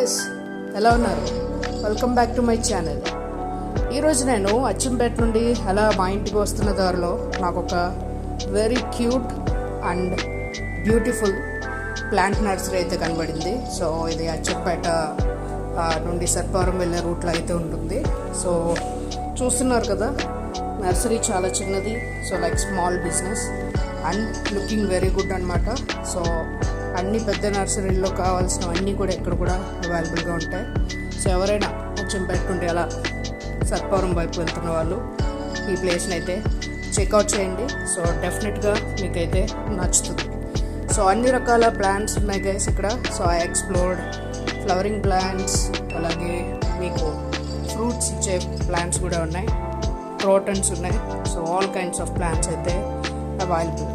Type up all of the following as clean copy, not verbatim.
Guys, ఎలా ఉన్నారు? Welcome back to my channel. ఈరోజు నేను అచ్చంపేట నుండి అలా మా ఇంటికి వస్తున్న దారిలో నాకు ఒక very cute and beautiful plant nursery అయితే కనబడింది. సో ఇది అచ్చంపేట నుండి సర్పారం వెళ్ళే రూట్లో అయితే ఉంటుంది. సో చూస్తున్నారు కదా, నర్సరీ చాలా చిన్నది. So like small business and looking very good అనమాట. సో అన్ని పెద్ద నర్సరీల్లో కావాల్సినవన్నీ కూడా ఇక్కడ కూడా అవైలబుల్గా ఉంటాయి. సో ఎవరైనా అచ్చంపేట నుండి అలా సర్పారం వైపు వెళ్తున్న వాళ్ళు ఈ ప్లేస్ని అయితే చెక్అవుట్ చేయండి. సో డెఫినెట్గా మీకైతే నచ్చుతుంది. సో అన్ని రకాల ప్లాంట్స్ ఉన్నాయి గైస్ ఇక్కడ. So I explored flowering plants, అలాగే మీకు ఫ్రూట్స్ ఇచ్చే ప్లాంట్స్ కూడా ఉన్నాయి, క్రోటన్స్ ఉన్నాయి. So all kinds of plants అయితే అవైలబుల్.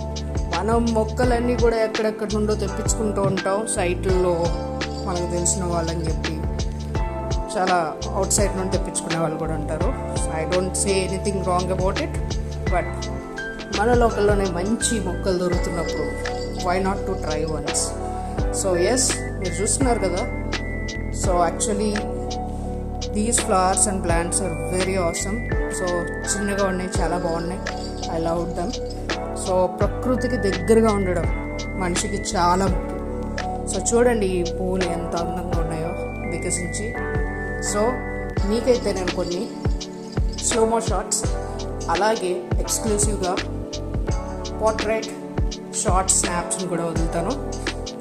మనం మొక్కలన్నీ కూడా ఎక్కడెక్కడ నుండో తెప్పించుకుంటూ ఉంటాం సైట్లలో, మనకు తెలిసిన వాళ్ళని చెప్పి చాలా అవుట్ సైడ్ నుండి తెప్పించుకునే వాళ్ళు కూడా ఉంటారు. So I don't say anything wrong about it, but మన లోకల్లోనే మంచి మొక్కలు దొరుకుతున్నప్పుడు why not to try once. So yes, మీరు చూస్తున్నారు కదా. So actually these flowers and plants are very awesome. So చిన్నగా ఉన్నాయి, చాలా బాగున్నాయి. I love them. సో ప్రకృతికి దగ్గరగా ఉండడం మనిషికి చాలా ముఖ్యం. సో చూడండి ఈ పూలు ఎంత అందంగా ఉన్నాయో వికసించి. సో మీకైతే నేను కొన్ని స్లోమో షాట్స్, అలాగే ఎక్స్క్లూసివ్గా పోర్ట్రేట్ షార్ట్ స్నాప్స్ని కూడా వదులుతాను,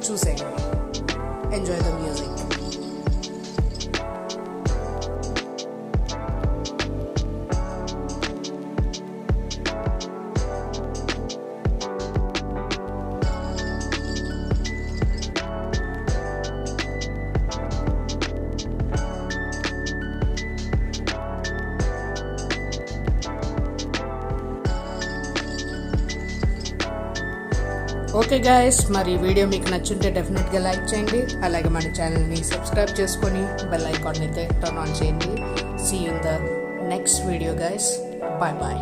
చూసేయండి. Enjoy the music. Okay guys, మరి ఈ వీడియో మీకు నచ్చుంటే డెఫినెట్గా లైక్ చేయండి. అలాగే మన ఛానల్ని సబ్స్క్రైబ్ చేసుకొని బెల్ ఐకాన్ అయితే టర్న్ ఆన్ చేయండి. See you in the next video guys. Bye bye.